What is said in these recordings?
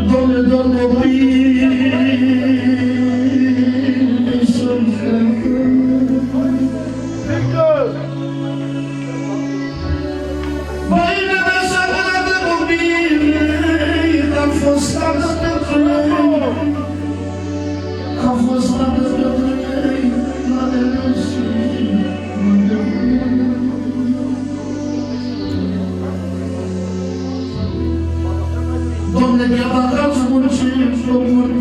Doamne, doar copii să-mi Băi, ne-a lăsat de copii, că-am fost tată pentru ei, că-am fost tată pentru ei, la de lăsii, Doamne, chiar dacă ați muncit pe pământ,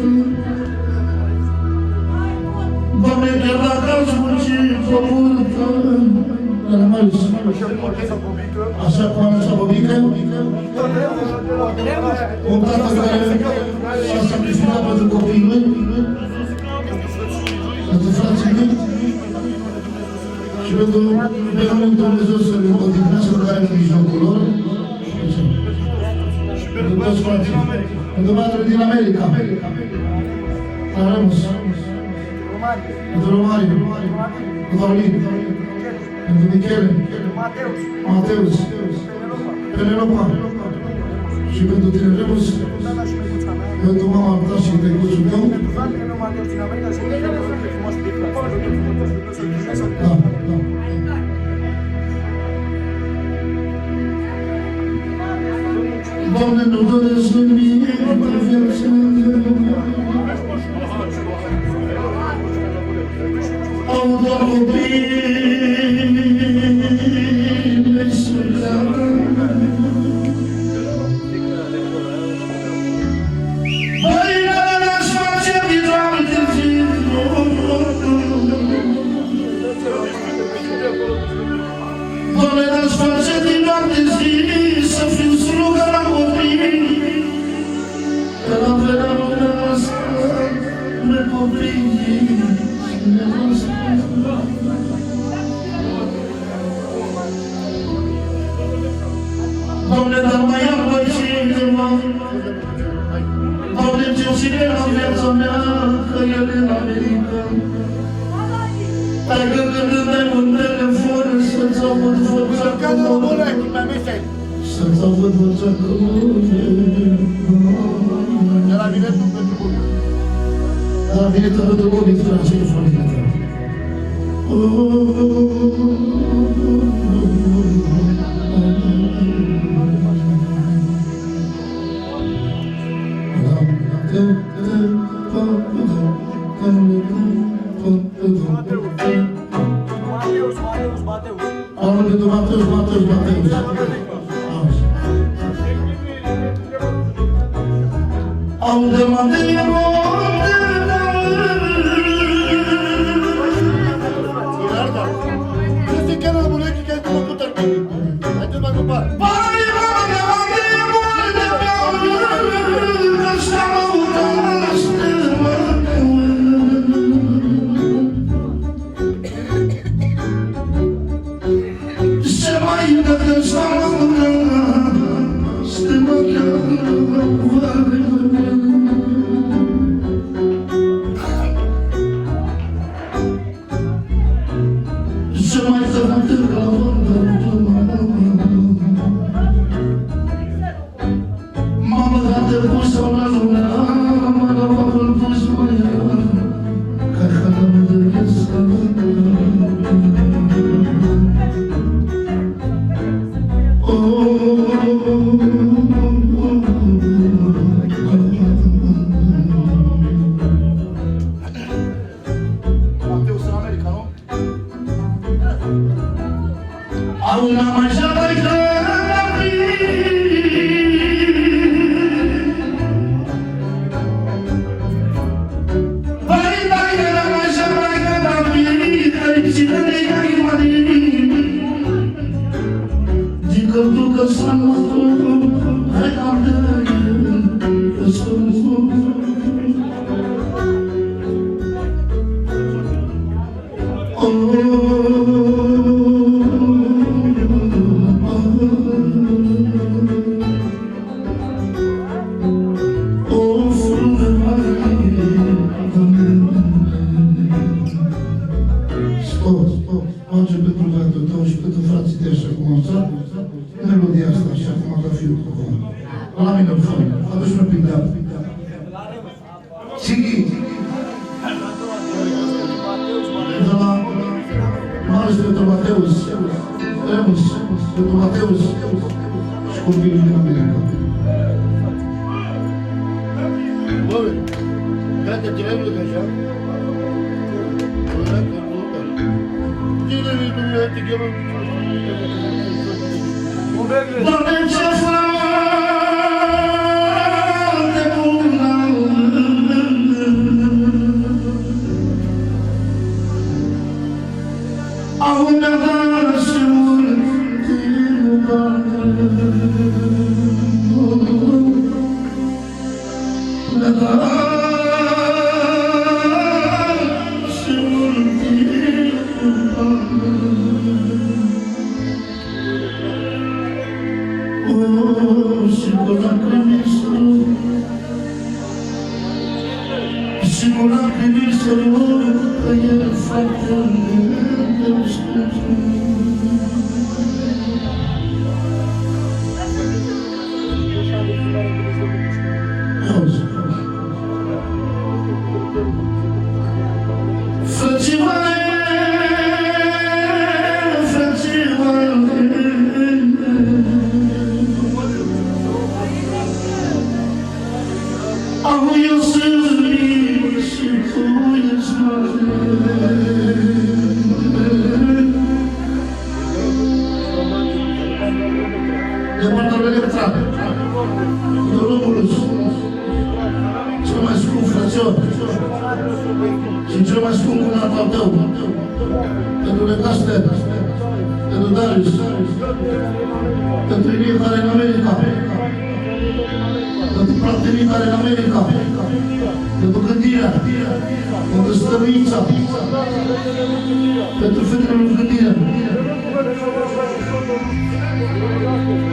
Doamne, chiar dacă ați muncit pe pământ, așa cu așa bobică, un tată care s-a sacrificat pentru copiii lui, pentru frații lui și pentru Dumnezeu să le odihnească care în mijlocul lor. Pentru toți frații, pentru fratele din America, la Remus, pentru Romario, pentru Paulin, pentru Michele, Mateus, Penelopa și pentru tine, Remus, pentru mama ta și tăicuțul tău. Da, da. Doamne, nu doresc nimic pe viața mea. Au doar copii mei să pleacă. Băi, n-aș face din alte Doamne, n-aș face din alte zi să fiu slugă la copii, că la vremea noastră ne copii și ne răspund. Doamne, dar mai am pe cineva, Doamne, ce ține la viața mea, că el e în America. Hai că când îmi dai un telefon să-ți aud vocea comune, să-ți aud vocea comune. De la biletul pentru bune. De la biletul pentru bune, tu la ce-i fonică ta. Mateus. Aude, Mateus, este chiar la bulechi că ai tu mă putere. Hai te mai compar. Face pentru tatăl tău și pentru frații tăi așa cum am stat. melodia asta, așa cum a dat fiul acolo. La mine în foaie. Aduci-mă pic de apă. Sighi! De la Marius pentru Mateus, Remus pentru Mateus și copilul din America. Bă, gata, te mai mult așa? Doamne, ce foarte bună! Au mi-a dat și ultimul bani. Mi-a dat și ultimul bani. Și cu lacrimi și cu lacrimi să rog că e foarte îndrăzneț. Auzi, frățioare, au eu sunt mic și tu ești mare. De Marta Electra, de Romulus, cel mai scump frățior și cel mai scump cunat al tău, pentru Legaste, pentru Darius, pentru Ilie care în America, pentru prietenii care în America, pentru Gândirea, pentru Stăruița, pentru fetele lui Gândirea,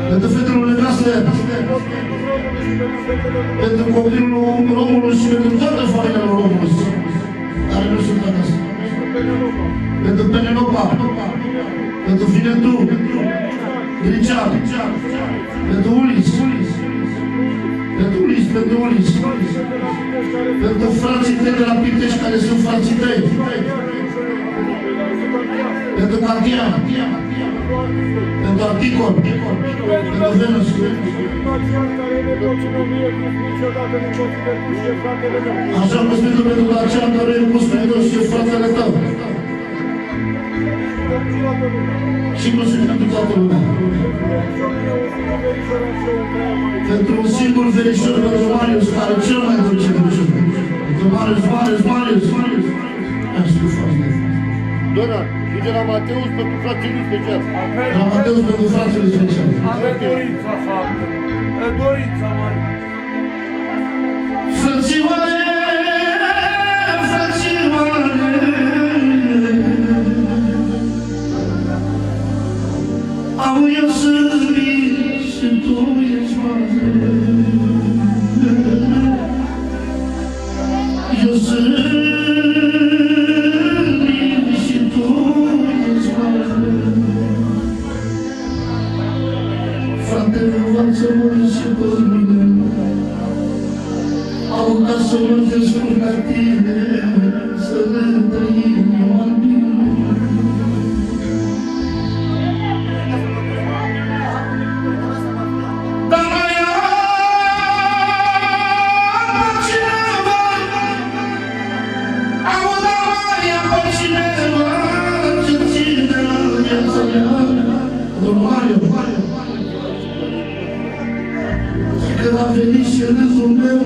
pentru fetele lui Legaste, pentru copilul Romulus și pentru toată familia lui Romulus, care nu sunt acasă, pentru Penelopa, pentru Finetu, Gricea, pentru Ulis, pentru frații tăi de la Pitești, care sunt frații tăi, pentru Candian, pentru Articol, pentru Venus, așa cum spune pentru Dacian, care e cu Spiritul și fratele tău. Și mulțumim pentru toată lumea. Pentru un singur verișor, pentru Marius, care e cel mai dulce Crăciun. Pentru Marius. Am spus foarte. Dona, și de la Mateus pentru frații lui special. De la Mateus pentru frații lui special. Avem dorința faptă. E dorința mare. Frățioare. Au eu sunt mic și tu ești mare. Eu sunt mic și tu ești mare. Frate, învață-mă și pe mine. Au ca să mă descurc la tine, să ne trăim în bine. Că a venit și râsul meu,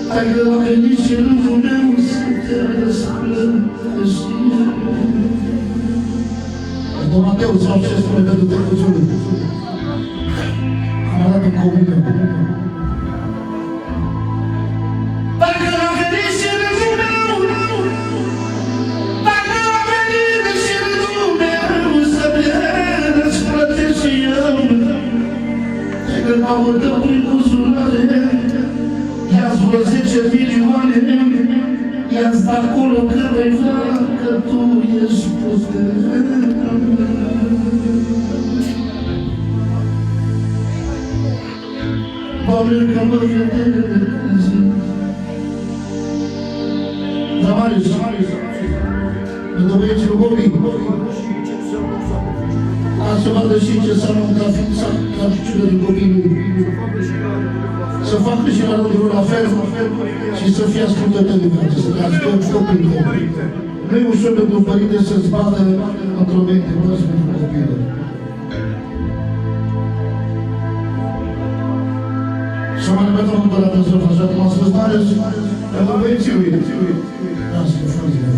dacă a venit și râsul meu, să te răsplătești. Domnul Mateu, sau ce spune pentru trecuțiului? Am arătat în comună. Dacă a venit și râsul meu, dacă a venit și râsul meu, să te răsplătești eu. Când mă urcă prin buzunare, ia-ți vreo 10 milioane, ia-ți de acolo că vei vrea că tu ești puterea mea. Doamne, că mă vede zi. Da, Marius, pentru băieții lui Bobby, ca să vadă și ce înseamnă un traficciune de copilul. Să facă și la rândul la fel și să fie ascultători de viață, să le asculte copilul. Nu e ușor pentru un părinte să-ți bată într-o mente prost pentru copilul. Și mai repetăm încă o dată să așa cum am spus, Marius, pentru băieții lui. Da, să fie foarte bine.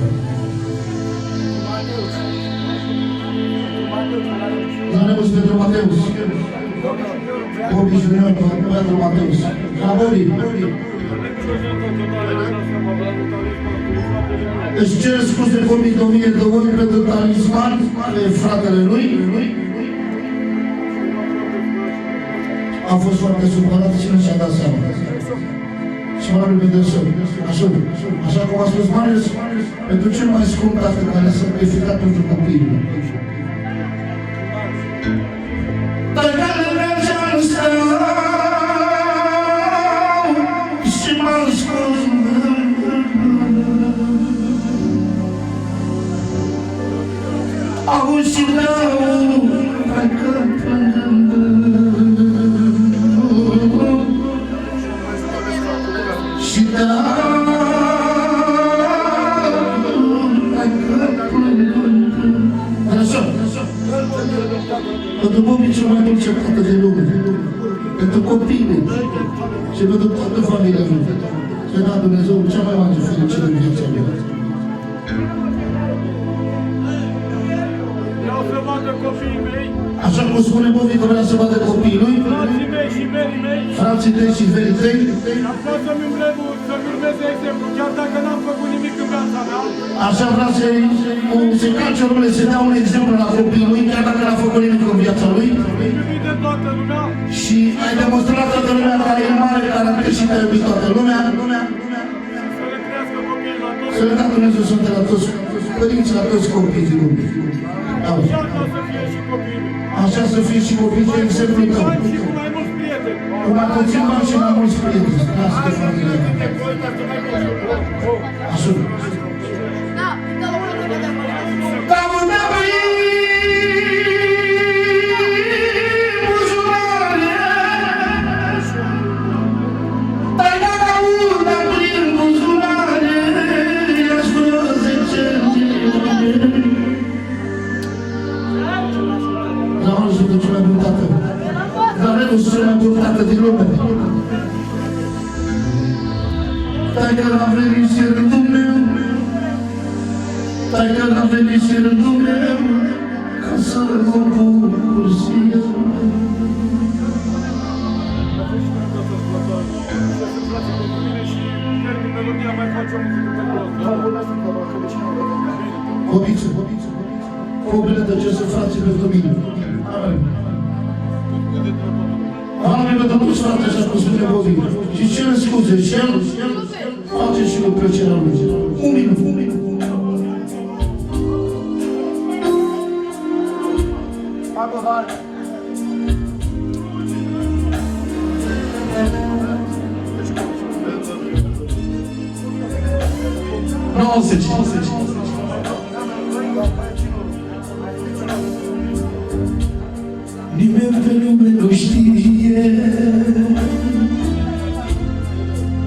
Zanemus pentru Mateus. Bobby Junior pentru Mateus. La Bobby. Își cer scuze Bobby de 1000 de ori pentru talisman pe fratele lui. A fost foarte supărat și nu și-a dat seama. Și mă rog de sol. Așa cum a spus Marius, pentru cel mai scump acte care s-a sacrificat pentru copilul. Tăiată mergea în stău și m-a scos. Auzi și dau, hai că și dau, hai că așa. Pentru Bobby cel mai dulce tată de lume, pentru copii și pentru toată familia lui. Să da Dumnezeu cea mai mare fericire în viața lui. Vreau să vadă copiii mei. Așa cum spune Bobby că vrea să vadă copiii lui, Frații mei și verii mei. frații tăi și verii tăi, Am vrut să-mi urmeze exemplu, chiar dacă n-am făcut nimic în viața mea. așa vrea să calce numele, să dea un exemplu la copiii lui, chiar dacă n-a făcut nimic în viața lui. Iubit de toată lumea. Și ai demonstrat toată lumea care e mare caracter și te-a iubit toată lumea. Să le crească copiii la toți. Să le dea Dumnezeu Sfântă la toți părinții, la toți copiii din lume. Așa ca să fie și copiii mei. Așa să fie și copiii de exemplul tău. Bani și cu mai mulți prieteni. Cu mai puțin bani și mai mulți prieteni. Lasă de familie. Așa. Da, da, cel mai bun tată din lume. Taică l-a venit și rândul meu, Taică l-a venit și rândul meu, ca să mă bucur și eu. Bobiță, copile de ce să frații pentru mine. Amin. Amin pentru toți frații, așa cum spune Bobby. Și cere scuze și el face și lui plăcerea lui. Un minut. Hai. 90. Nimeni pe lume nu știe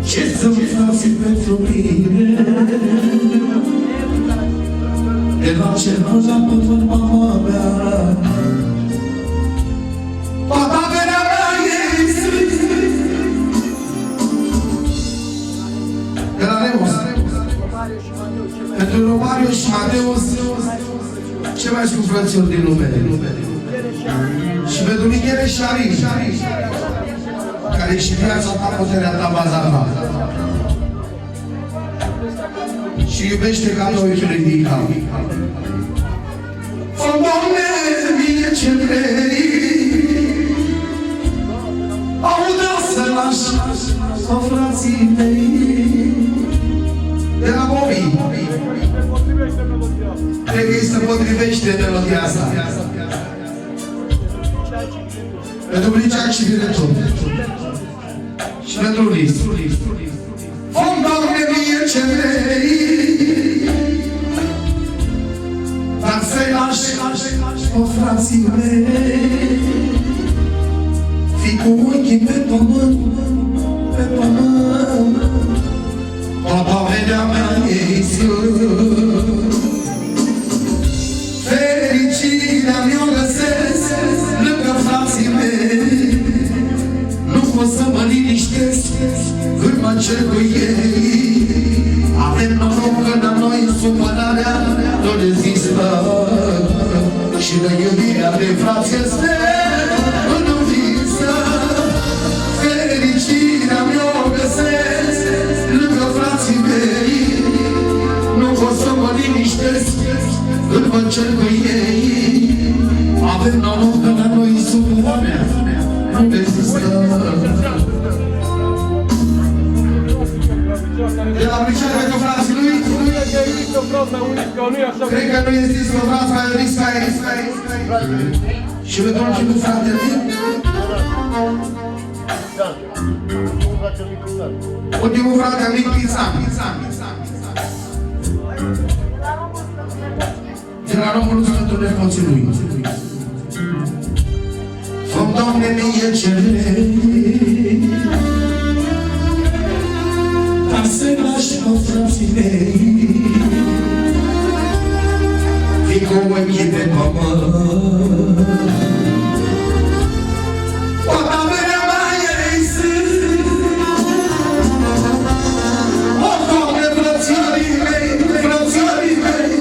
ce să-mi faci pentru mine. De la cer până la pământ, mama mea, toată averea mea e Iisus. De la Remus, pentru Romariu și Mateus, ce mai scump frățior din lume. Și pentru Michele și Arin, care și viața ta, puterea ta, baza ta. Și iubește ca noi ce ridica. Fă, Doamne, mie ce vrei, aude să lași, o frații mei. De la Bobby, trebuie să potrivește melodia asta. Pentru Briceac și Viretul. Și pentru Lis. Vom, Doamne, mie ce vrei, dar să-i lași, o frații mei, fii cu ochii pe pământ, pe pământ, toată averea mea e sus. Fericirea mi-o găsesc lângă frații mei, nu pot să mă liniștesc când mă cer cu ei. Avem noroc că la noi supărarea nu rezistă și de iubirea de frați este învinsă. Fericirea mi-o găsesc lângă frații mei, nu pot să mă liniștesc când mă cer cu ei. Avem noroc că la noi supărarea nu rezistă. De la bricea pentru frații lui? Cred că nu este zis că frați mai iubiți ca ei. Și pentru ultimul frate mic? Ultimul frate mic, Pizan. De la Romul Sfântul Nepoții lui. Fă-mi, Doamne, mie ce vrei, dar să-i lași pe frații mei, fii cu ochii pe pământ, toată averea mea ei sunt. O, Doamne, frățiorii mei, frățiorii mei,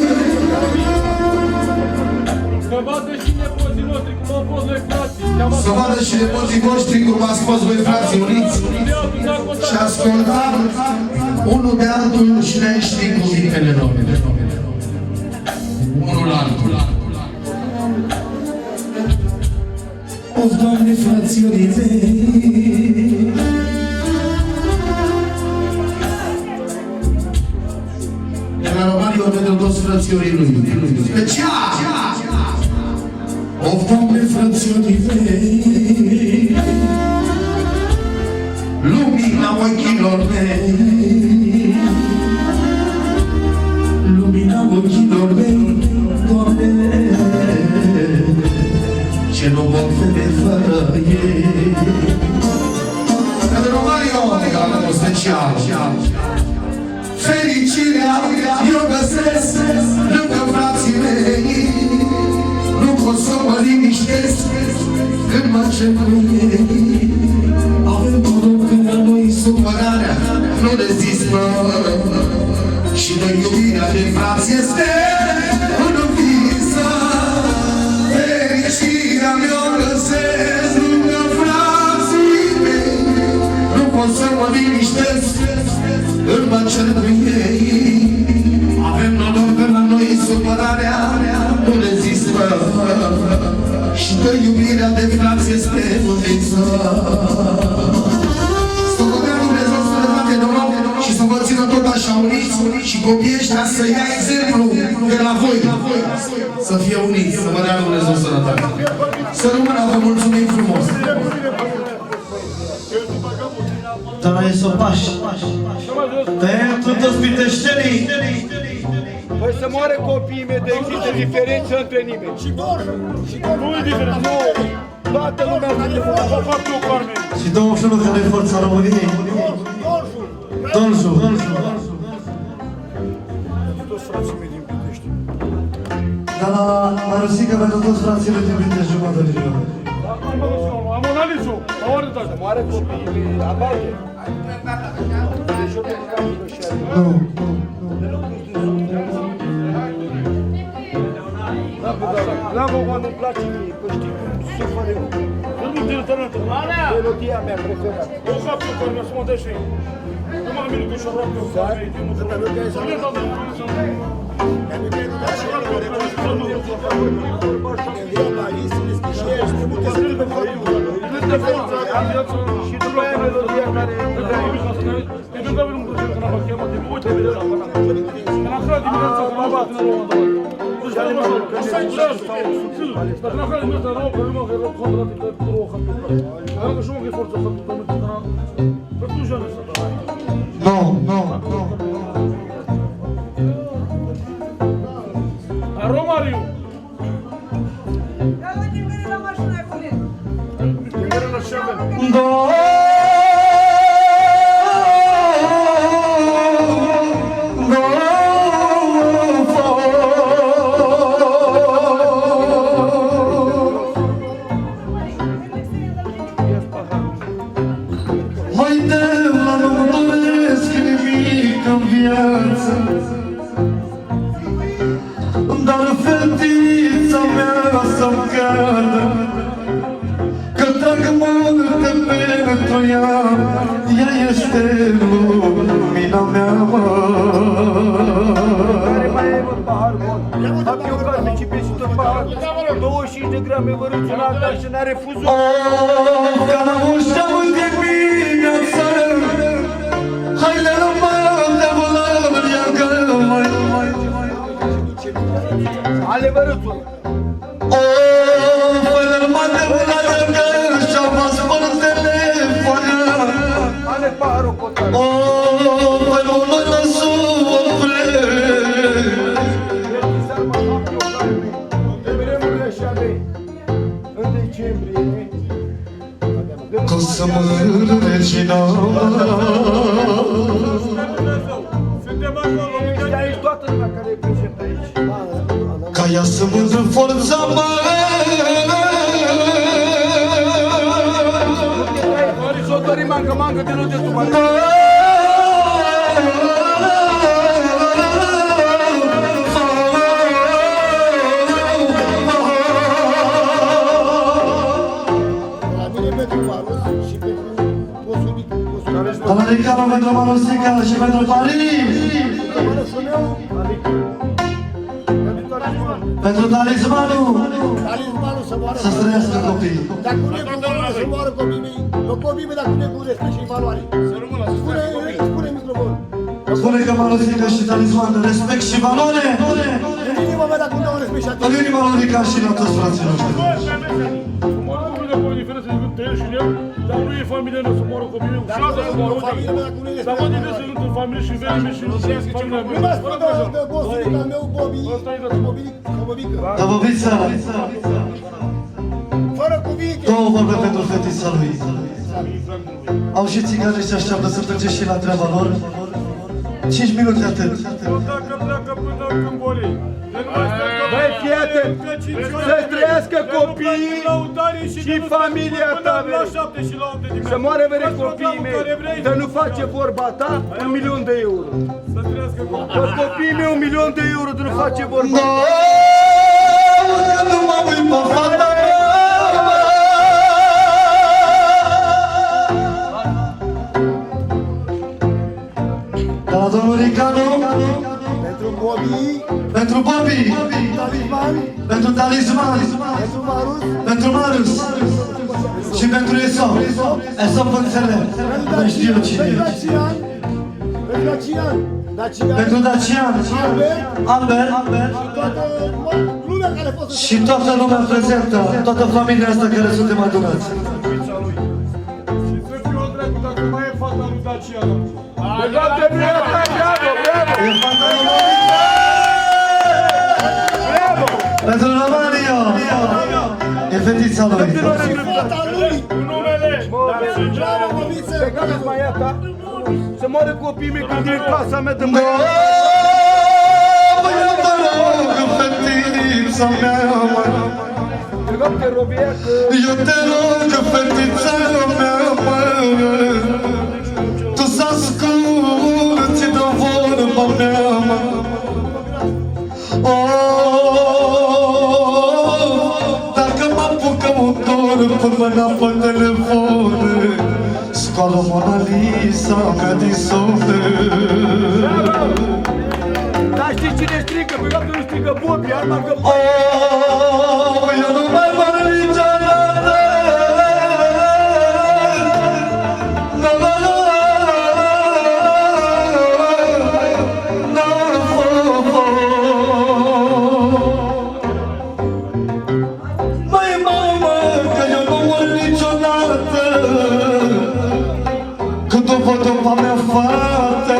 să vadă și nepoții noștri cum au fost noi frații. să vadă și nepoții voștri cum ați fost voi frații uniți și ascultat unul de altul și ne știm cuvintele lor. Unul la altul. Of, Doamne, frațiorii mei, de la România pentru toți frațiorii lui. Special! Of, Doamne, frațiorii mei, lumina ochilor mei, lumina ochilor mei, Doamne, ce nu pot vede fără ei. Pentru România, special! Fericirea eu găsesc lângă frații mei, nu pot să mă liniștesc când mă cer cu ei. Avem noroc că la noi supărarea nu rezistă și de iubirea de frați este învinsă. Fericirea mi-o găsesc lângă frații mei, nu pot să mă liniștesc când mă cer cu ei. Avem noroc că la noi supărarea nu rezistă și de iubirea de frați este învinsă. Să vă dea Dumnezeu sănătate de om și să vă țină tot așa uniți și copiii ăștia să ia exemplu de la voi. Să fie uniți, să vă dea Dumnezeu sănătate. Să rămână, vă mulțumim frumos. Dar e sopași. Tăiem toți piteștenii. Păi să moare copiii mei de există diferență între nimeni. Și dorjul. Nu e diferență, nu. Toată lumea zice, vă fac eu Carmen. Și domnul Șunu care e forța României. Dorjul. Toți frații mei din Pitești. Dar la Rusică pentru toți frații mei din Pitești jumătate de jumătate. Am analizat-o, la ori de toate. Moare copiii mei, abalte. Nu. La vă îmi place mie, că știi cum sufăr eu. Nu mă tărătă. Melodia mea preferată. O faptul că mi-a spus de și nu m-am minut că și-o rog eu. Și după aia melodia care pentru că nu mă că n-am chemat de uite de la până. Când am aflat dimineața că m-a bat în locul ăla. Deci am mă că să înțeleg. Dar când am aflat dimineața că nu mă că rog contra de roha. Am că și mă că forță să pentru ea, ea este lumina mea, mă. Care mai e, mă, pahar, mă? Am eu carne, cipe și tot pahar. 25 de grame vărâți în alta și n-are refuzul. Ca la ușa de viață, hai le rămân de volări, ia că mai. Ale vărâțul. Fără rămân de volări, ia că și-au vas fără telefonă. Ale paharul cotar. Păi nu mă lăsu o În decembrie. Că să mă regina. Suntem acolo, Ești aici toată lumea care e prezent aici. Ca ea să mândră forța mă. S-o dori mangă de nu de tu, mă. Americano pentru Manusica și pentru Paris. Pentru talismanul. Talismanul să moară. Să străiască copiii. Dacă nu e cu valoare, să moară copiii mei. Nu copiii mei, dacă nu e cu respect și valoare. Spune microfonul. Spune că Manusica și talismanul respect și valoare. În inima mea, dacă nu dau respect și În atunci. inima lui ca și la toți frații noștri. moară copiii acolo, diferență decât el și el, dar nu e familia mea să moară copiii mei. Dacă nu e familia mea, dacă nu e Dar mă respect. gândesc să nu în familie și veni și familia Nu m-a mea. spus de bosulica meu, Bobică. Dar Bobița, Fără cuvinte. două vorbe pentru fetița lui. Au și țiganii și așteaptă să plece și la treaba lor. 5 minute atât. Dacă pleacă până când vor ei. Băi, fii atent! Să-ți trăiască copiii și familia ta, vere. Să moară, vere, copiii mei. Să nu face vorba ta, 1.000.000 de euro. Să trăiască copiii. Că copiii mei 1.000.000 de euro de nu face vorba ta. Că nu mă uit pe fata mea. De la domnul Ricanu, Pentru Bobi, pentru Bobby, Talisman, pentru Talisman, pentru Marus, pentru Marius și pentru Esau. Esau vă înțeleg, nu știu cine e. pentru Dacian, Pentru Dacian, Amber toată lumea care a fost să și toată lumea prezentă, toată familia asta care suntem adunați. Și să fiu o dracu dacă mai e fata lui Dacian. De toate nu e ta, bravo, bravo! E fata lui Monica! Bravo! Pentru Romania! E fetița lui. și fata lui. Cu numele. Bravo, Bobiță! Pe care mai ia ta? Să moară copiii mei când e casa mea de mâine. Eu te rog, fetița mea, mă. Rugăm te robia că... Eu te rog, fetița mea, mă. Tu să asculti de vorba mea, mă. Dacă mă apucă un dor până mâna pe telefon, scoală Mona Lisa mea din suflet. Dar știi cine strică? Pe capul nu strică Bobby, arma că... Eu nu mai mă niciodată. La la la la Măi, mamă, că eu nu mor niciodată când o văd în a mea fată.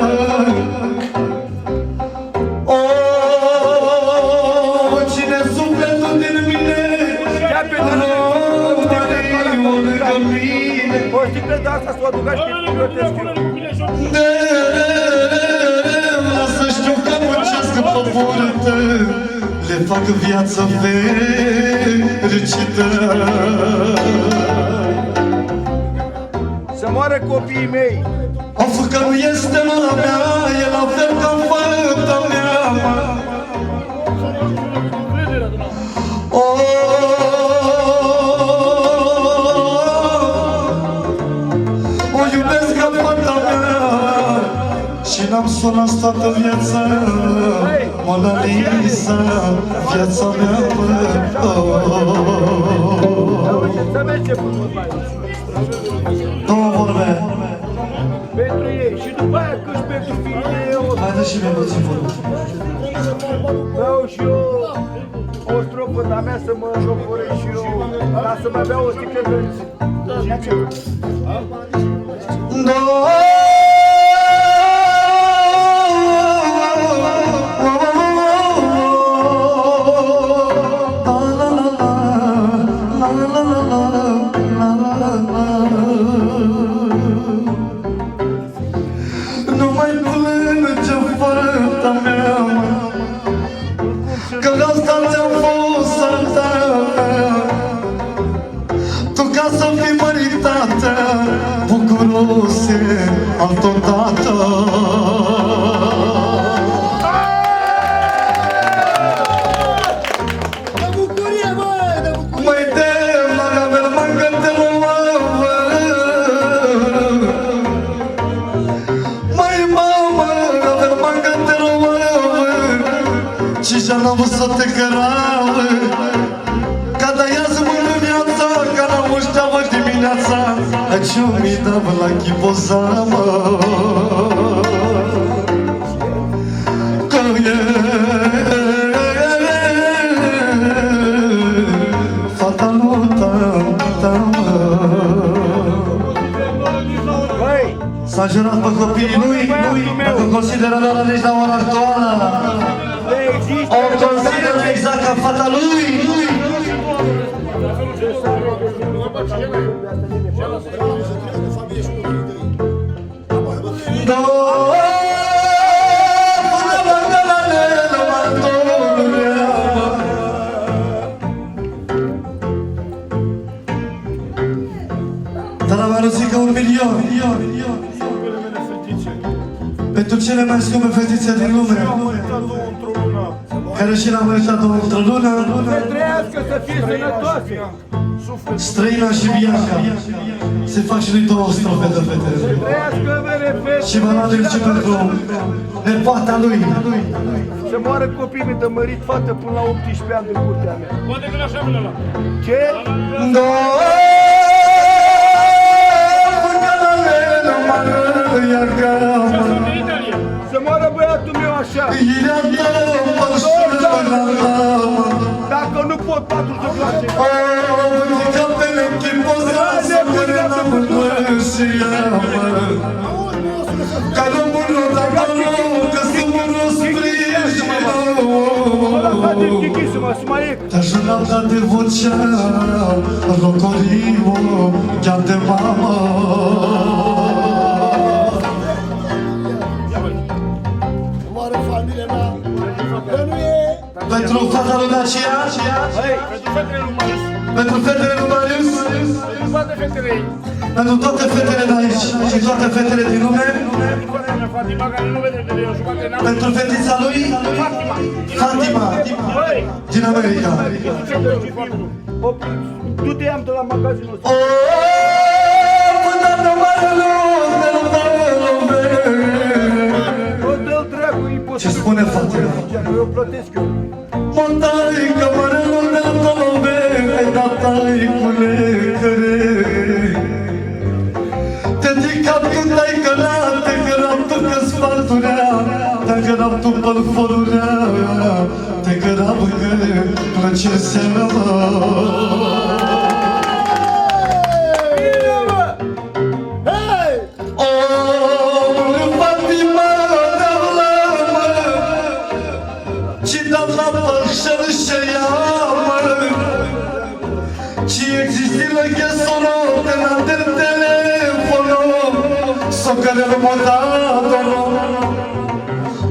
Cine sufletul din mine, Ia pe lângă mine. o sticlă de asta să o aducă și pe biblioteci. Lasă știu că muncească pe burtă, le fac viața fericită. Să moară copiii mei. Of, că nu este mama mea, e la fel ca fata mea, mă. n-am sunat toată viața, Mona Lisa, viața mea, mă. Să vezi ce frumos mai e. Două vorbe. Pentru ei și după aia câși pentru fiile eu. Mai dă și mie puțin vorbe. Vreau și eu o strofă de-a mea să mă jocoresc și eu, ca să mai beau o sticlă de Gibiu. Nu mai plânge fata mea, că asta ți-a fost a ta. Tu ca să fii măritată, bucurose altotată. De bucurie, mă, de bucurie! Măi de la mea mă gândesc, măi mamă, mă gândesc, și já n-am văzut te căravă, ca de azi mână viața, ca n-am ușteavă dimineața, ce-o mi dă la chipozamă. Că e fata lui ta-mă. Băi, S-a jurat pe copiii lui, dacă consideră la nici la ora actuală, există o consideră exact ca fata lui. Dar am aruzică 1 milion pentru cele mai scumpe fetițe din lume, care și l-am meritat-o într-o lună, să trăiască, să fie sănătoase. Străina și Bianca. Se fac și lui 2 strofe de fete. Trăiască, mere, fete. Și valabil și pentru nepoata lui. Să moară copiii mei de mărit fată până la 18 ani de curtea mea. Poate că la 7 la. Ce? Să moară băiatul meu așa. Dacă nu pot 4 de clase. Te jurata de vocea, rocorimo, chiar de mama. Moară familia mea, că nu e... Pentru fata lui Dacia, Pentru fetele lui Marius. pentru fetele lui Marius, Pentru toate fetele ei. pentru toate fetele de aici și toate fetele din lume, Pentru fetele mea, Fatima, care nu vede de o jumătate n-am. pentru fetița lui, Fatima, din America. Du-te am de la magazinul ăsta. Până la mare lume. O dă-l dracu, imposibil. Ce spune Fatima? Eu plătesc eu. Montai camarelul de lume, ai dat taicule căre. Te dicam când ai cărat, te căram tu că sfalturea, te căram tu pălforurea, te căram că plăcere seama. Hei! Ci există la chesoro, te la telefono, so care lo modato.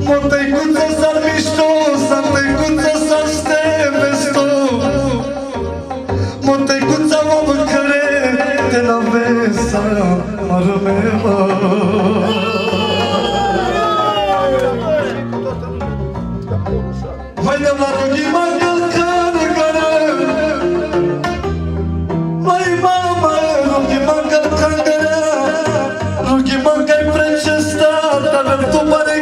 Montai cuța s-ar mișto, s-ar cuța s-ar stevesto. Montai cuța mă mâncare, te la mesa, mă rămeva. Mai dăm la roghima călcare, mai mama, roghima călcare, roghima că-i precestat, dar tu pare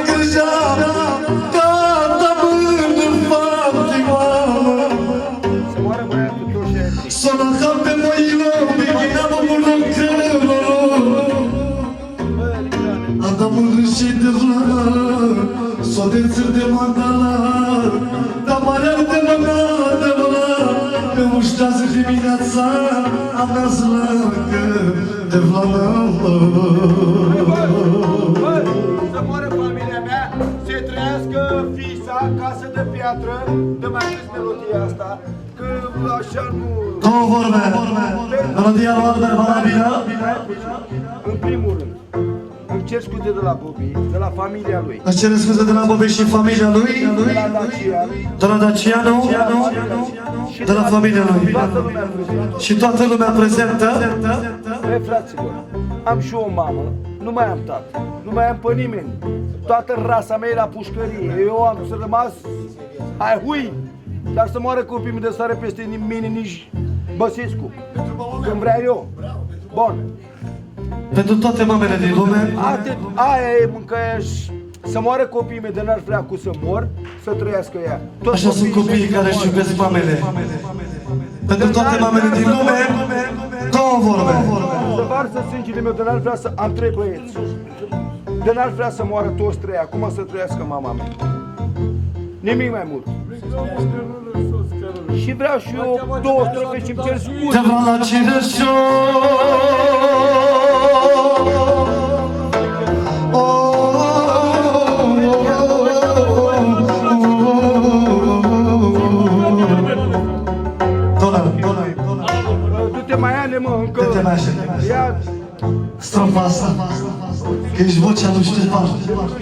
de vlană. Să moară familia mea, să trăiască Fisa, casă de piatră, de mai ales melodia asta, că așa nu... Două vorbe, melodia lui Albert valabilă. În primul rând, îmi cer scuze de la Bobby, de la familia lui, Îți cere scuze de la Bobe și familia lui, de la Dacian, de la Daciano, de la familia lui toată lumea prezentă. și toată lumea prezentă. Băi, fraților, am și o mamă, nu mai am tată, nu mai am pe nimeni. Toată rasa mea e la pușcărie, eu am să rămas, hai hui, dar să moară copiii mei de sare peste mine nici Băsescu, când vrea eu. Bun, Pentru toate mamele din lume, atât, aia e mâncăia și să moară copiii mei de n-ar vrea cu să mor, să trăiască ea. Toți așa sunt copiii care își iubesc mamele. Pentru toate mamele din lume, două vorbe. Să varsă sângele meu, de n-ar vrea să am 3 băieți. De n-ar vrea să moară toți 3, acum să trăiască mama mea. Nimic mai mult. Și vreau și eu 2 strofe și-mi cer Te scuze. vreau la Cireșo. Du-te mai ane, mă, încă. Du-te mai așa. Ia, Strofa asta, că ești vocea lui Ștefan.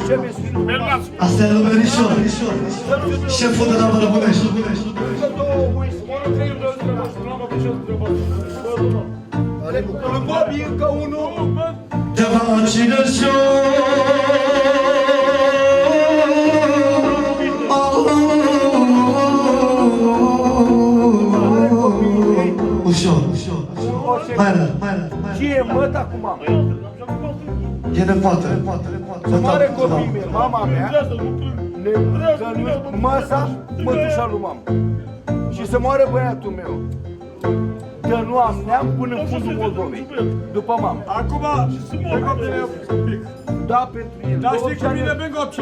ce mi spune? Asta e lui Merișor, șeful de la Bărbunești. Încă 2 ui, să moară 3 Lui Bobby încă 1. Te vreau la Cireșo. Ușor, ușor. Mai rău, mai rău. Și e măt acum. E nepoată. Să moare copiii mei, mama mea, măsa, mătușa lui mama. Și să moare băiatul meu. Că nu am neam până în fundul Moldovei, după mama. Acum, Bengop tine un pic. Da, pentru el. Dar știi cu mine Bengop ce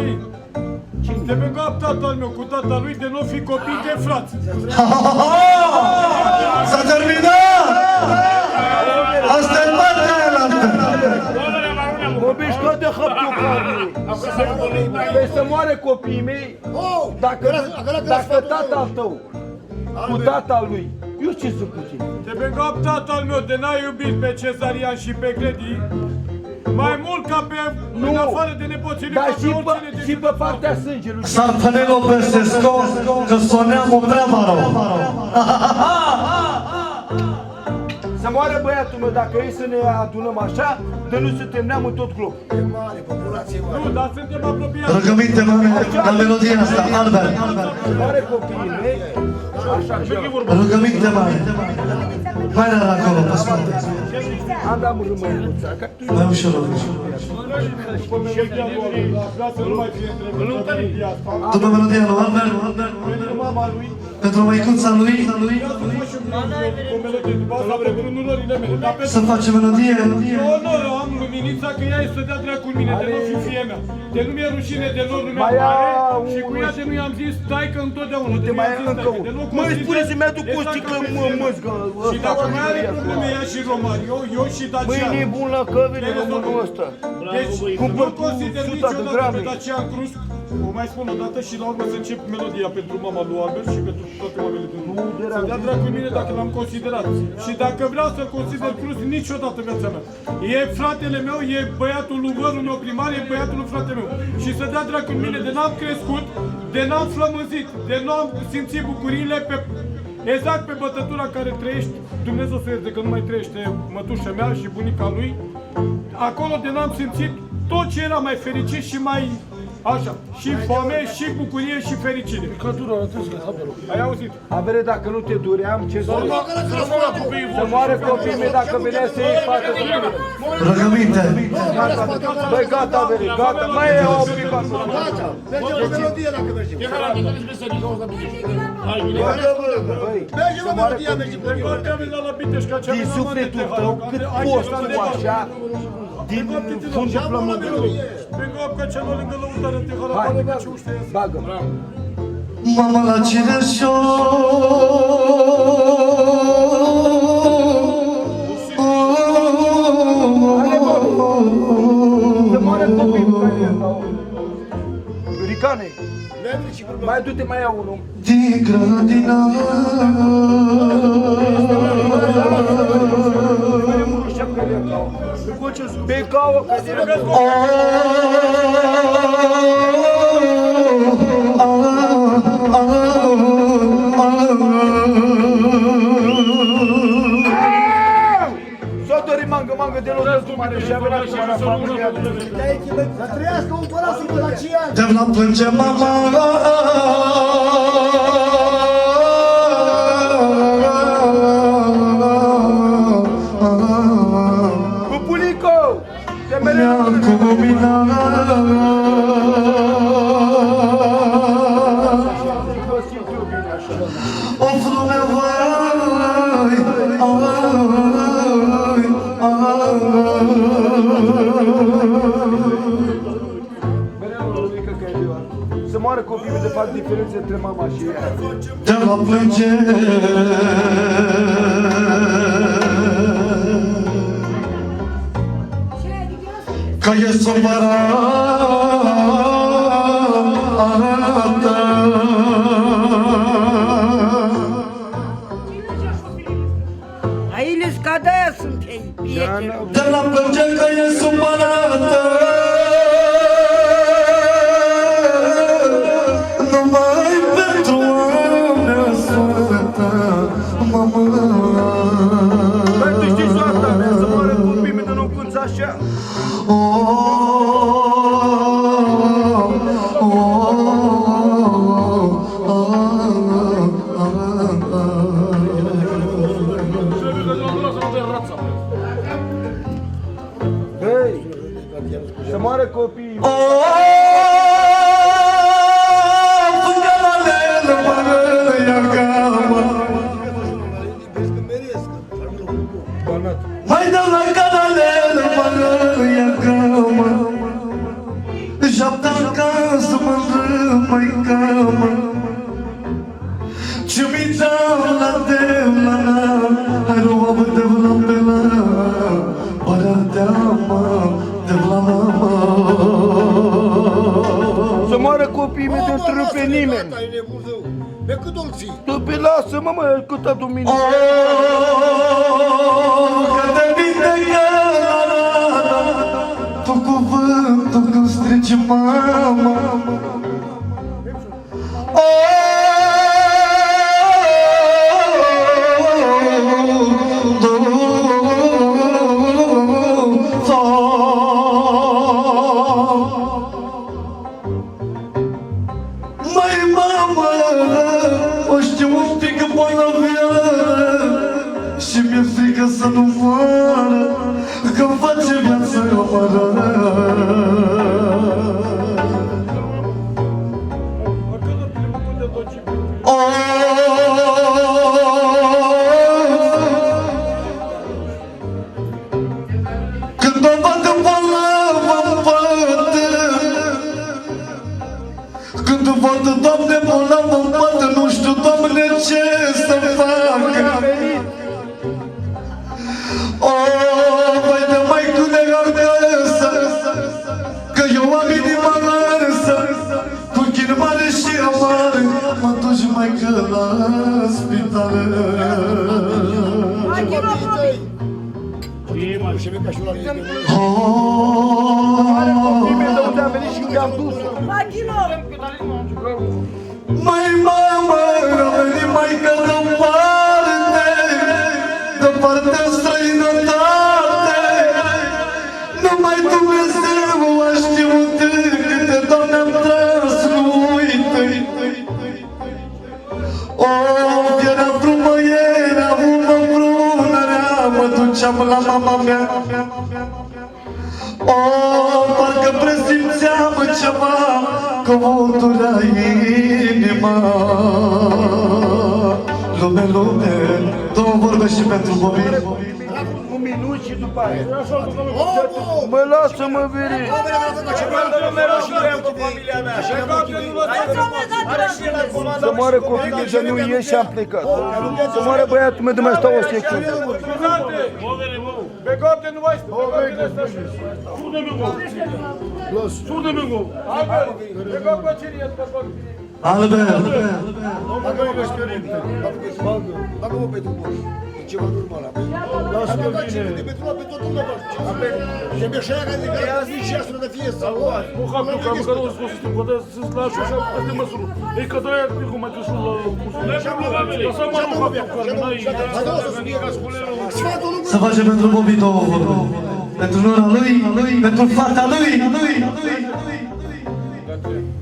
Te Bengop tatăl meu cu tata lui de nu fi copii de frați. S-a terminat! Asta e partea aia la Mă mișcă de hăptul carnii. Păi să moare copiii mei, dacă tatăl tău, cu tata lui, eu ce să cu tine? Te Bengop tatăl meu de n-a iubit pe Cezarian și pe Gredi, mai mult ca pe, în afară de nepoții lui, Dar ca pe oricine de și pe partea sângelui. S-ar pănelo pe Sesco, că soneam prea maro. Să moară băiatul meu, dacă e să ne adunăm așa, de nu suntem neam în tot globul. Nu, dar suntem apropiați. Rugăminte mare la melodia asta, Albert. Să moare copiii mei, așa, Rugăminte mare. Hai la acolo, pe spate. am dat rămânuța, că tu Mai ușor, ușor. Vreau să nu mai fie întrebări. După melodia lui Albert, Pentru mama lui, pentru măicuța lui, cu melodie, după asta pentru nurorile mele. Dar pentru să face melodie. onor am luminița că ea îi să dea dracu în mine, de nu fi fie mea. De nu mi-e rușine, de lor nu mi-am Mai ia mare și cu ea de nu i-am zis stai că întotdeauna. te mai încă unul. Măi, spune-ți mi-adu cu o sticlă măzgă Și dacă mai are probleme ea și Romario, eu și Mâine Dacian. e bun la căvile românul ăsta. Deci, Cumpăr nu cu consider 100 de niciodată grame. pe Dacian Cruz. O mai spun o dată și la urmă să încep melodia pentru mama lui Albert și pentru toate oamenii din lume. Să dea dracu în mine dacă l-am considerat. Și dacă vreau să-l consider Cruz, niciodată în viața mea. E fratele meu, e băiatul lui vărul meu primar, e băiatul lui frate meu. Și să dea dracu în mine de n-am crescut, de n-am flămânzit, de n-am simțit bucuriile pe exact pe bătătura care trăiești, Dumnezeu să ierte că nu mai trăiește mătușa mea și bunica lui, acolo de n-am simțit tot ce era mai fericit și mai așa, și foame, și bucurie, și fericire. Ai auzit? Avere, dacă nu te duream, ce să să moare copiii mei dacă venea să iei față cu mine. Rugăminte. Băi, gata, Avere, gata, mai e o pică. Mergem la melodie dacă mergem. Băi, Mergem la melodie, mergem la Bengop te-am venit la Biteș ca cea din mai sufletul mare tău, tehar, cât care ai poți ceva tu de așa, din fundul plământului. Bengop ca cea lângă lăutare tehar, Hai, apare ce uște iasă. bagă-mă. Mama la Cireșo. Ricane, mai du-te, mai ia unul. Din grădina Pe cauă, că s-a dorit mangă de lor cu mare și a venit și a familia. Să trăiască împăratul de la 5 ani. de la plânge mama. Pupulico! Te Mi-a cuminat. O flume vai, Să moară copiii de fac diferențe între mama și ea. de la plânge. Că e Aí eles cadê sunt ei? de la plânge că e supărată. Numai pentru a mea soartă, mama. Băi, tu știi soarta mea, să moară copiii mei de nu cunți așa. Hei, să moară copiii. Mai dau la canalele, măgăia gama. Japta acasă, mă mai cama. Ce mi dau la devlana, hai roa bă devlana, para deama, devlana. Să moară copiii mei de întrerupe nimeni. Pe cât o-l ții? Tu pe lasă-mă, mă, câtă duminică. Că te vindecă tu cuvântul când strici mama. Mai mama, o știu un pic bolnaviară și mi-e frică să nu moară, că-mi face viața amară. Când o văd în bolnavă-n pătă, când o văd, Doamne, bolnavă-n pătă, nu știu, Doamne, ce să facă. Vai de maicule acasă, că eu am inima arsă, cu chin mare și amară, mă duci, maică, la spital. Și mi-e ca și la mine. Copiii mei de unde am venit și unde am dus-o. Mai mamă, a venit maică departe în străinătate. Numai Dumnezeu a știut câte doamne am tras, nu uită. Era brumă, era umă brunărea, mă duceam la mama mea. Parcă presimțeam ceva, că o durea inima. Lume, lume, două vorbe și pentru Bobin. Un minut și după aia. Mă lasă-mă, veri. Să moară copiii mei, să nu ieși și am plecat. Să moară băiatul meu de mai stau o secundă. Begote nu mai este. Begote este așa. Sude mingo. Sude mingo. Albert. Begote pe cine e begote? Albert. Bagă-mă pe după. E ceva normal. Lasă că Bagă vine. de pentru pe totul de băști. Și mi așa ca de care azi nici asta de fie sau Nu cam eu cam că nu să sistem că să-ți lași așa de măsură. Ei că doia cum mai căsul la cursul. Să mă rog că n-ai. Sfatul lui Să facem pentru Bobby două vorbe. Pentru nora lui, pentru fata lui.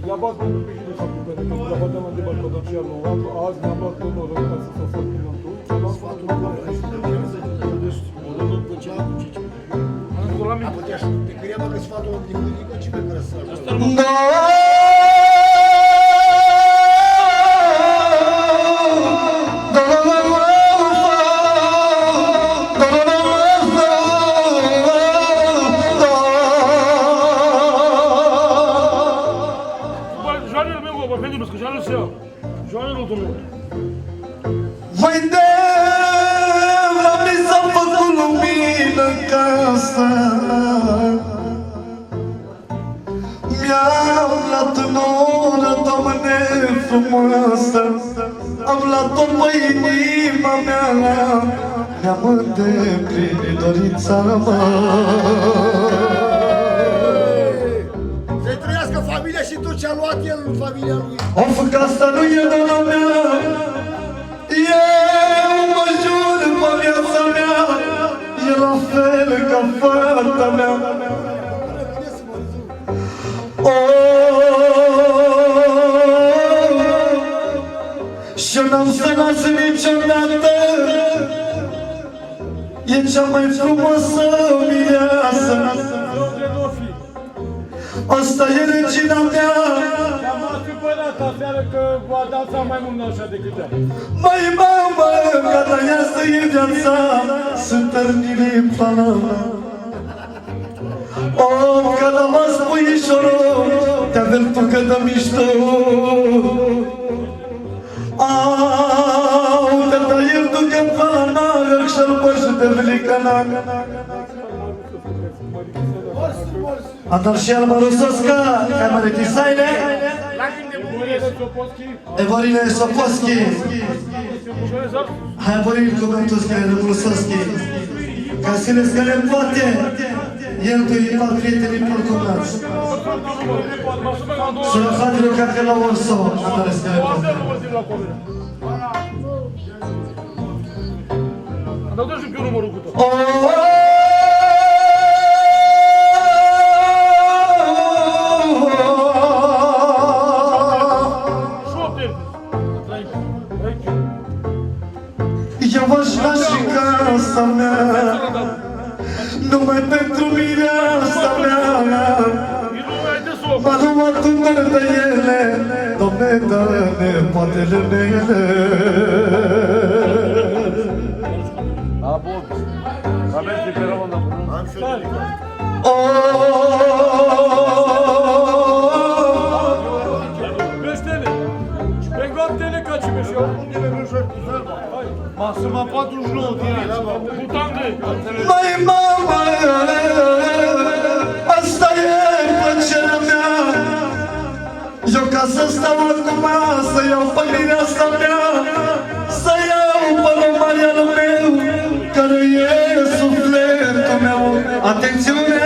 La bat cu pișul să cu pentru că la bateam de bal potențial nou. Azi ne-am luat cu norul ca să fac pilotul. Sfatul lui Am te queria că sfatul lui de mâine ce mai grăsă. Joanele meu, vă pentru că joanele se iau. Joanele lui Dumnezeu. Mai de la mi s-a făcut lumină în casă. Mi-am luat în oră, Doamne frumoasă. Am luat-o pe inima mea, mi-am îndeplinit dorința mea. Să-i trăiască familia și tot ce a luat el în familia lui. O făcut asta nu e doar mea. Eu mă jur pe viața mea, e la fel ca fata mea. Și n-am să las niciodată. E cea mai frumoasă mireasă. Asta e regina mea. Am asupărat aseară că va dansa mai mult așa decât ea. Mai mamă, gata ea să e viața. Sunt tărnile în plana mea. O, că la mas puișorul, te avem tu că dă mișto. Au, te tăier tu că-n plana, și-l bărși de velicana. Andar și Alma Rusovska, Kamare Tisaine, Evorine Soposki, hai Evorine Kubentovski, Rusovski, ca să ne scălem poate, el tu e al prietenii porcumnați. Și la fadele ca la orso, Andar scălem poate. Dar dă-și pe numărul cu tot. Eu aș lași casa mea, numai pentru mireasa mea. M-a luat număr de ele, Doamne, dă-ne poatele mele. A, bun. Aveți de pe rămân, am și Peștele, pe goaptele ca ce meșeau. Masuma 49 direct. Butanghe. Mai mamă, asta e plăcerea mea. Eu ca să stau acum, să iau pe mireasa mea, să iau pe lomarianul meu, care e sufletul meu. Atențiune!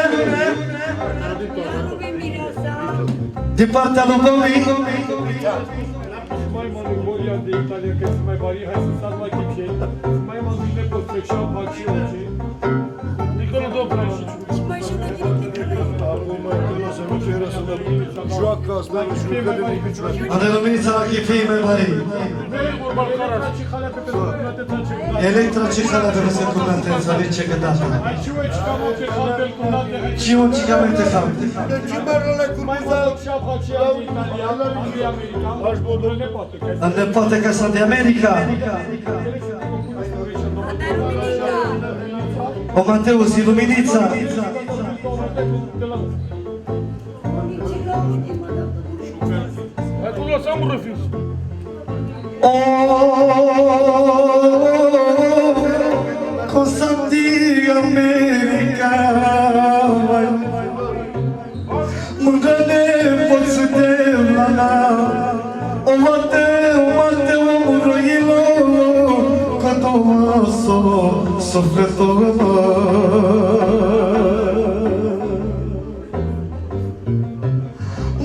Din partea lui Bobby. Mai mă Goria de Italia, că sunt mai vari, hai să stați mai timp și ei. Mai mă gândesc pe strecșau, fac și eu ce. Adică nu dau prea și Acum o să nu cer să dă joacă asta, jucă de picior. Ade luminița la chifii mai mari. Electra Cichala deve ser competenza di Cecadata. Ci un cicamente famte. Ande poate Casa de America. O Mateus Iluminița. Hai tu lăsăm un refuz. Cosandi America Mângâne poți de lana O mate o muroilo Catoaso sofreto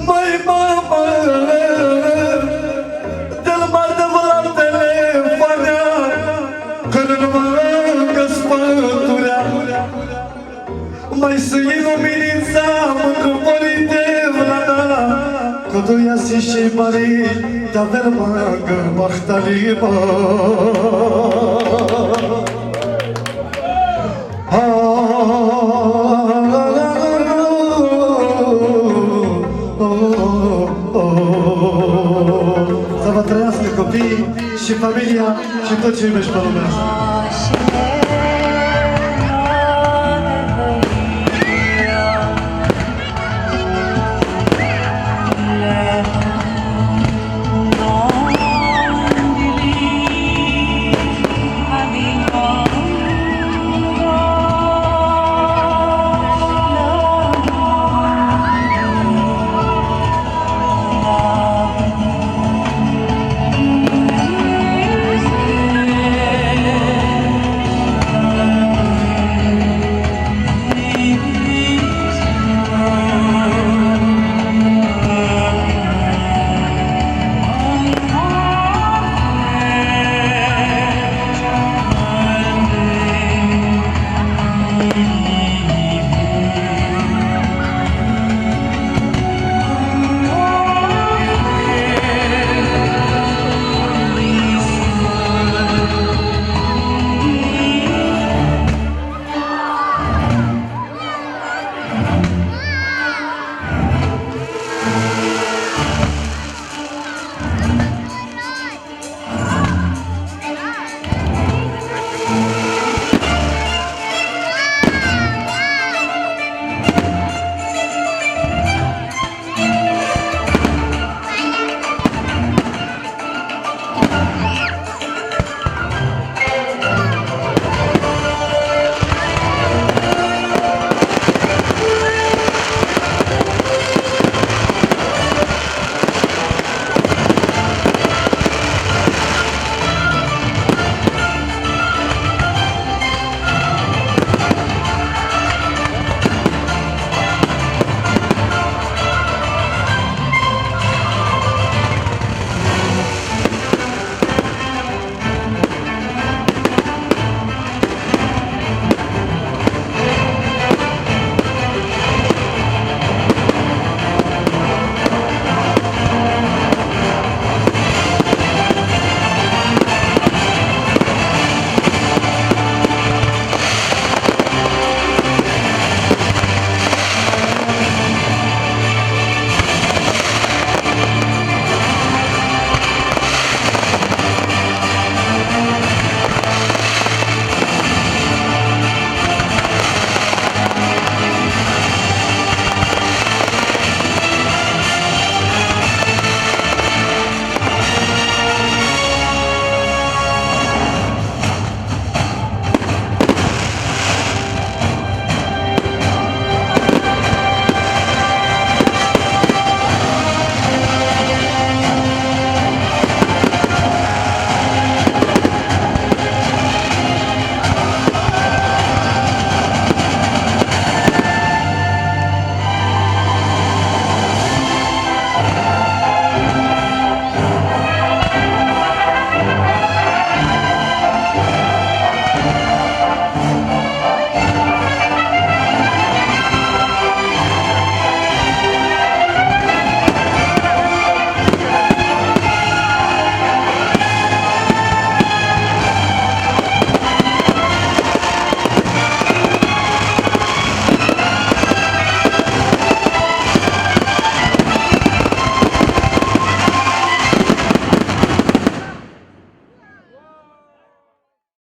Mai mama Del mar de volantele Fanea Că nu mă găspăturea Mai să iluminința Mândrămorii de vlada Că doia si și mari Da vermangă Mahtalima Să vă trăiască copiii și familia și tot ce iubești pe lumea asta.